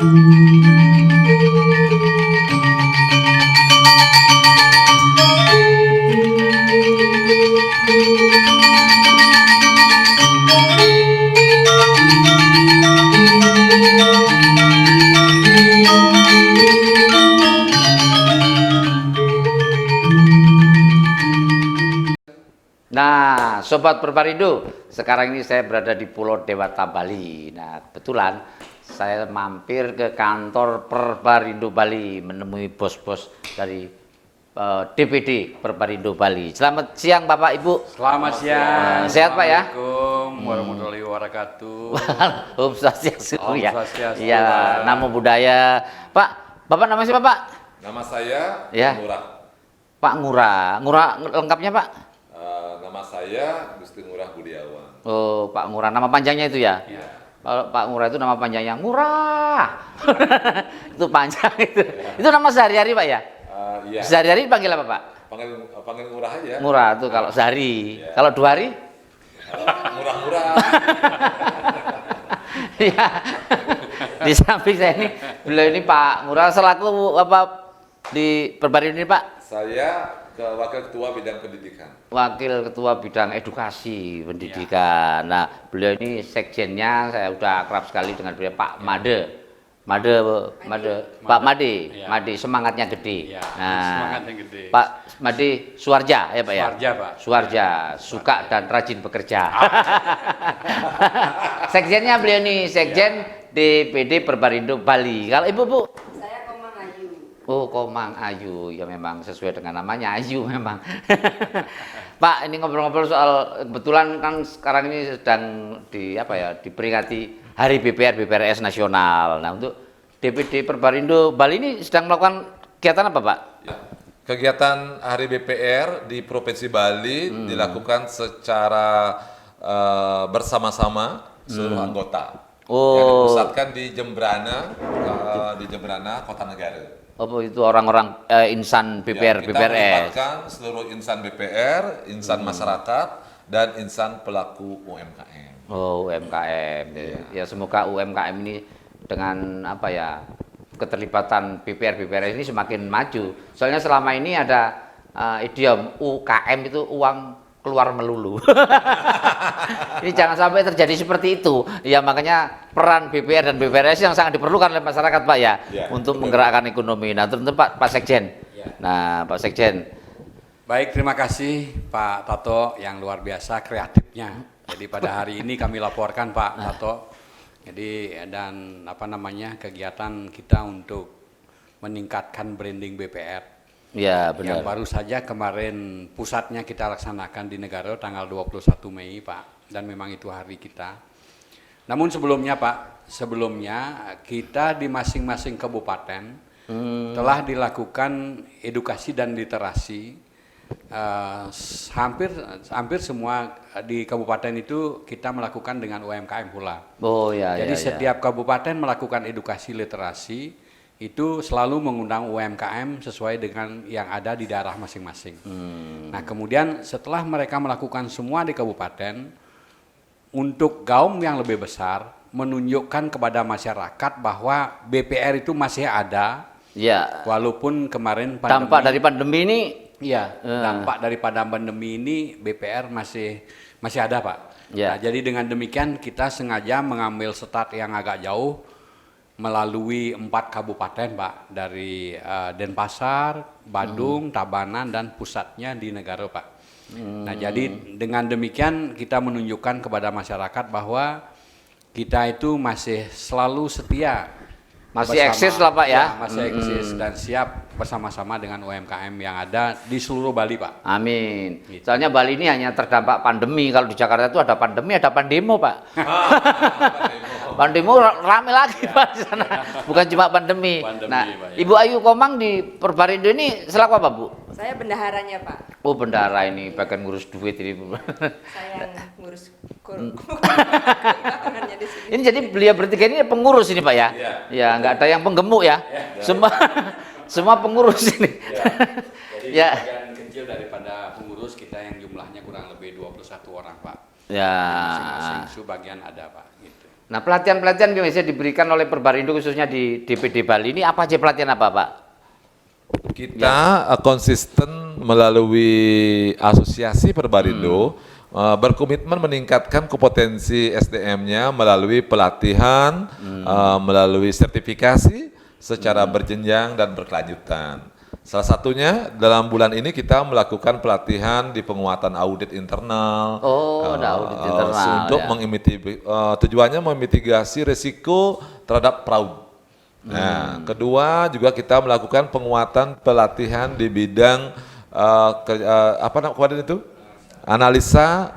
Nah, Sobat Perbarindo, sekarang ini saya berada di Pulau Dewata, Bali. Nah, kebetulan saya mampir ke kantor Perbarindo Bali menemui bos-bos dari DPD Perbarindo Bali. Selamat siang Bapak Ibu. Selamat siang. Sehat Pak ya? Assalamualaikum warahmatullahi wabarakatuh. Om Swastiastu ya. Swastiastu, Iya, Pak. namo buddhaya. Pak, Bapak namanya siapa Pak? Nama saya Ya. Ngurah. Pak Ngurah. Ngurah lengkapnya Pak? Nama saya Gusti Ngurah Budiawan. Oh, Pak Ngurah. Nama panjangnya itu ya? Ya. Kalau Pak Ngurah itu nama panjangnya Ngurah. Itu panjang itu. Itu nama sehari-hari Pak ya? Iya. Sehari-hari panggil apa Pak? Panggil Ngurah aja. Ngurah itu kalau sehari. Iya. Kalau 2 hari? Ngurah-ngurah. Iya. Di samping saya ini, beliau ini Pak Ngurah selaku apa di Perbarindo ini Pak? Saya Wakil Ketua Bidang Pendidikan. Wakil Ketua Bidang Edukasi Pendidikan. Nah, beliau ini sekjennya, saya udah akrab sekali dengan beliau Pak Made. Pak Made, Ya. Made semangatnya gede. Ya, Nah, semangatnya gede. Pak Made Suarja ya Pak ya? Suarja, Pak. Suarja, suka dan rajin bekerja. Sekjennya beliau nih, sekjen DPD Perbarindo Bali. Kalau Ibu Bu? Saya Komang Ayu. Oh, Komang Ayu, ya memang sesuai dengan namanya Ayu memang. Pak, ini ngobrol-ngobrol soal kebetulan kan sekarang ini sedang diperingati Hari BPRS Nasional. Nah, untuk DPD Perbarindo Bali ini sedang melakukan kegiatan apa, Pak? Ya. Kegiatan Hari BPR di Provinsi Bali dilakukan secara bersama-sama seluruh anggota. Oh. Yang dipusatkan di Jembrana, Kota Negara. Apa itu orang-orang insan BPR, Ya, kita BPRS? melibatkan seluruh insan BPR, insan masyarakat, dan insan pelaku UMKM. Oh, UMKM. Ya, semoga UMKM ini dengan apa ya, keterlibatan BPR ini semakin maju. Soalnya selama ini ada idiom UKM itu uang keluar melulu. Ini jangan sampai terjadi seperti itu. Ya makanya peran BPR dan BPRS yang sangat diperlukan oleh masyarakat Pak ya, Ya, untuk betul. menggerakkan ekonomi. Nah, tentu Pak Sekjen. Ya. Nah, Pak Sekjen. Baik, terima kasih Pak Tato yang luar biasa kreatifnya. Jadi pada hari ini kami laporkan Pak Tato. Jadi dan kegiatan kita untuk meningkatkan branding BPR. Ya, benar. Yang baru saja kemarin pusatnya kita laksanakan di Negara tanggal 21 Mei Pak, dan memang itu hari kita. Namun sebelumnya Pak, kita di masing-masing kabupaten telah dilakukan edukasi dan literasi. Hampir semua di kabupaten itu kita melakukan dengan UMKM pula. Oh ya. Jadi ya, ya. setiap kabupaten melakukan edukasi literasi itu selalu mengundang UMKM sesuai dengan yang ada di daerah masing-masing. Nah, kemudian setelah mereka melakukan semua di kabupaten, untuk gaum yang lebih besar menunjukkan kepada masyarakat bahwa BPR itu masih ada. Ya. Walaupun kemarin Dampak dari pandemi ini. Iya, dampak daripada pandemi ini BPR masih ada Pak. Ya. Nah, jadi dengan demikian kita sengaja mengambil start yang agak jauh melalui 4 kabupaten Pak, dari Denpasar, Badung, Tabanan, dan pusatnya di Negara Pak. Nah, jadi dengan demikian kita menunjukkan kepada masyarakat bahwa kita itu masih selalu setia. Masih eksis lah Pak ya. Masih eksis dan siap bersama-sama dengan UMKM yang ada di seluruh Bali Pak. Amin. Gitu. Soalnya Bali ini hanya terdampak pandemi. Kalau di Jakarta itu ada pandemi, ada pandemo Pak. Pandemo rame lagi Pak di sana. Bukan cuma pandemi. Nah, Pak, ya. Ibu Ayu Komang di Perbarindo ini selaku apa Bu? Saya bendaharanya Pak. Oh, bendara ini bagian ngurus duit ini Bu. Saya yang ngurus keuangannya di sini. Ini jadi beliau bertiga ini pengurus ini Pak ya? Iya. Ya, nggak ada yang penggemuk ya? Semua pengurus ini. Jadi Ya. bagian kecil daripada pengurus kita yang jumlahnya kurang lebih 21 orang Pak. Ya. Masing-masing bagian ada Pak. Gitu. Nah, pelatihan-pelatihan yang biasanya diberikan oleh Perbarindo khususnya di DPD Bali ini apa aja pelatihan apa, Pak? Kita konsisten melalui asosiasi Perbarindo berkomitmen meningkatkan kompetensi SDM-nya melalui pelatihan, melalui sertifikasi secara berjenjang dan berkelanjutan. Salah satunya dalam bulan ini kita melakukan pelatihan di penguatan audit internal. Ada audit internal, untuk ya. tujuannya memitigasi risiko terhadap fraud. Nah, kedua juga kita melakukan penguatan pelatihan di bidang apa namanya itu? Analisa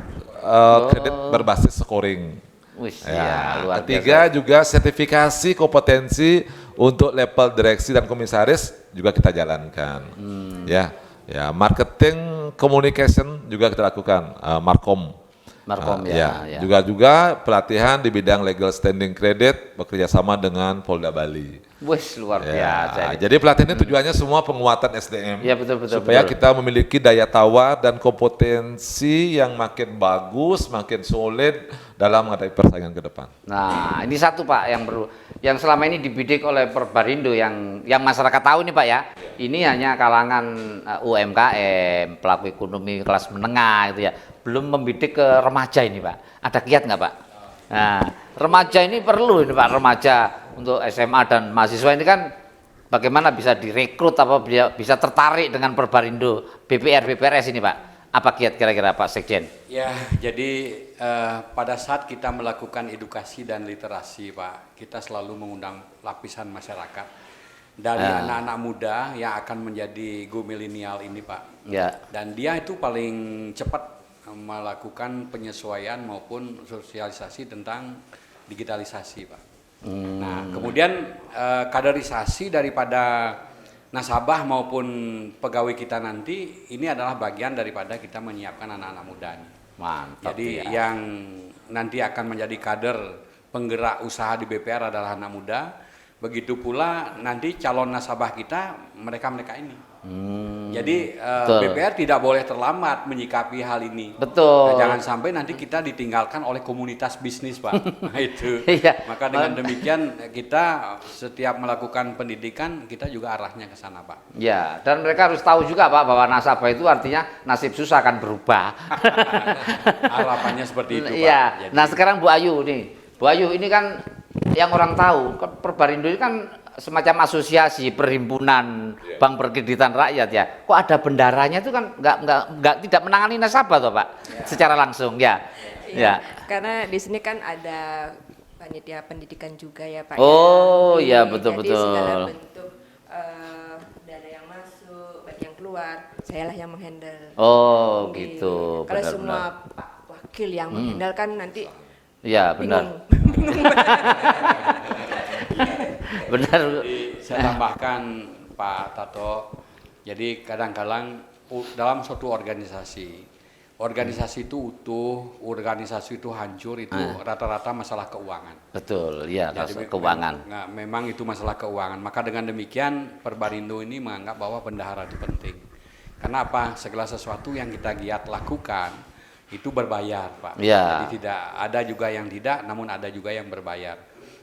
kredit berbasis scoring. Wis, Ya, luar ketiga biasa. juga sertifikasi kompetensi untuk level direksi dan komisaris juga kita jalankan. Ya, ya marketing communication juga kita lakukan, Markom. Markom, Ya, ya. juga pelatihan di bidang legal standing credit bekerja sama dengan Polda Bali. Wis, luar Ya, biasa. ini. jadi pelatihan ini tujuannya semua penguatan SDM. Ya, betul, supaya betul. kita memiliki daya tawar dan kompetensi yang makin bagus, makin solid dalam menghadapi persaingan ke depan. Nah, ini satu Pak yang perlu, yang selama ini dibidik oleh Perbarindo yang masyarakat tahu nih Pak ya. Ini hanya kalangan UMKM, pelaku ekonomi kelas menengah gitu ya. Belum membidik ke remaja ini Pak. Ada kiat nggak Pak? Nah, remaja ini perlu ini Pak, remaja untuk SMA dan mahasiswa ini kan bagaimana bisa direkrut apa bisa tertarik dengan Perbarindo BPRS ini Pak? Apa kiat kira-kira Pak Sekjen? Ya, jadi pada saat kita melakukan edukasi dan literasi, Pak, kita selalu mengundang lapisan masyarakat dari anak-anak muda yang akan menjadi go milenial ini, Pak. Ya. Dan dia itu paling cepat melakukan penyesuaian maupun sosialisasi tentang digitalisasi, Pak. Nah, kemudian kaderisasi daripada nasabah maupun pegawai kita nanti ini adalah bagian daripada kita menyiapkan anak-anak muda ini. Mantap. Jadi ya. yang nanti akan menjadi kader penggerak usaha di BPR adalah anak muda. Begitu pula nanti calon nasabah kita mereka-mereka ini. Jadi betul. BPR tidak boleh terlambat menyikapi hal ini. Betul. Nah, jangan sampai nanti kita ditinggalkan oleh komunitas bisnis, Pak. Nah, itu. Iya. Maka dengan demikian kita setiap melakukan pendidikan kita juga arahnya ke sana, Pak. Ya, dan mereka harus tahu juga Pak bahwa nasabah itu artinya nasib susah akan berubah. Harapannya seperti itu, Pak. Iya. Jadi- Nah, sekarang Bu Ayu nih. Bu Ayu ini kan yang orang tahu, Perbarindo ini kan semacam asosiasi perhimpunan bank perkreditan rakyat ya. Kok ada bendaranya itu kan nggak tidak menangani nasabah toh Pak, secara langsung ya. Ya. Karena di sini kan ada panitia pendidikan juga ya Pak. Oh, ya. iya, betul, Jadi segala betul. bentuk dana yang masuk, baik yang keluar, sayalah yang menghandle. Oh gitu. Kalau Benar-benar. semua Pak Wakil yang menghandle kan nanti Iya benar. bingung. Benar. Saya tambahkan Pak Tato, jadi kadang-kadang dalam suatu organisasi itu utuh, organisasi itu hancur, itu rata-rata masalah keuangan. Betul, ya Jadi keuangan. memang itu masalah keuangan. Maka dengan demikian Perbarindo ini menganggap bahwa bendahara itu penting. Karena apa? Segala sesuatu yang kita giat lakukan itu berbayar, Pak. Ya. Jadi tidak ada juga yang tidak, namun ada juga yang berbayar.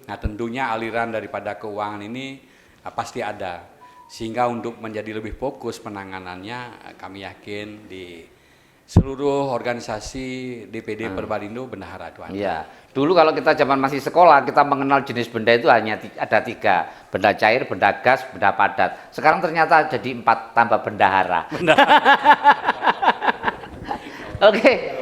Nah, tentunya aliran daripada keuangan ini pasti ada. Sehingga untuk menjadi lebih fokus penanganannya, kami yakin di seluruh organisasi DPD Perbarindo bendahara itu ada. Iya. Dulu kalau kita zaman masih sekolah, kita mengenal jenis benda itu hanya ada 3. Benda cair, benda gas, benda padat. Sekarang ternyata jadi 4 tambah bendahara. Oke.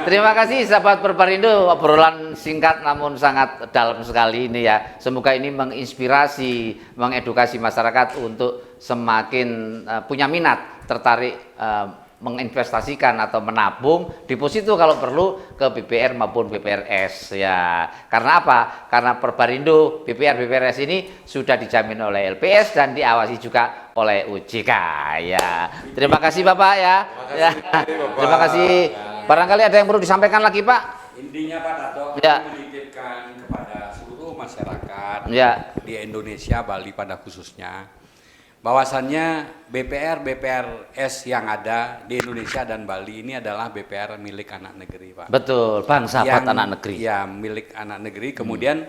Terima kasih sahabat Perbarindo, obrolan singkat namun sangat dalam sekali ini ya. Semoga ini menginspirasi, mengedukasi masyarakat untuk semakin punya minat, tertarik menginvestasikan atau menabung deposito kalau perlu ke BPR maupun BPRS ya. Karena apa? Karena Perbarindo BPRS ini sudah dijamin oleh LPS dan diawasi juga oleh OJK ya. Terima kasih Bapak ya. Terima kasih. Barangkali ada yang perlu disampaikan lagi Pak? Intinya Pak Tato, Ya. kami menitipkan kepada seluruh masyarakat Ya. di Indonesia, Bali pada khususnya, bahwasannya BPRS yang ada di Indonesia dan Bali ini adalah BPR milik anak negeri, Pak. Betul, Bang, sahabat Yang- anak negeri. Ya, milik anak negeri. Kemudian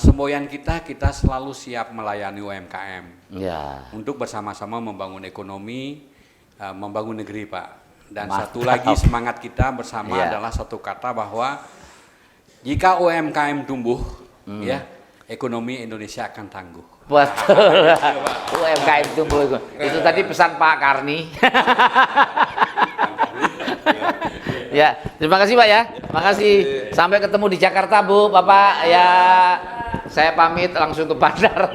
semboyan kita selalu siap melayani UMKM Ya. untuk bersama-sama membangun ekonomi, membangun negeri, Pak. Dan Mantap. satu lagi semangat kita bersama Ya. adalah satu kata bahwa jika UMKM tumbuh, ya ekonomi Indonesia akan tangguh. Betul. UMKM tumbuh. Itu tadi pesan Pak Karni. Ya, terima kasih Pak ya. Terima kasih. Sampai ketemu di Jakarta Bu, Bapak. Ya, saya pamit langsung ke bandar.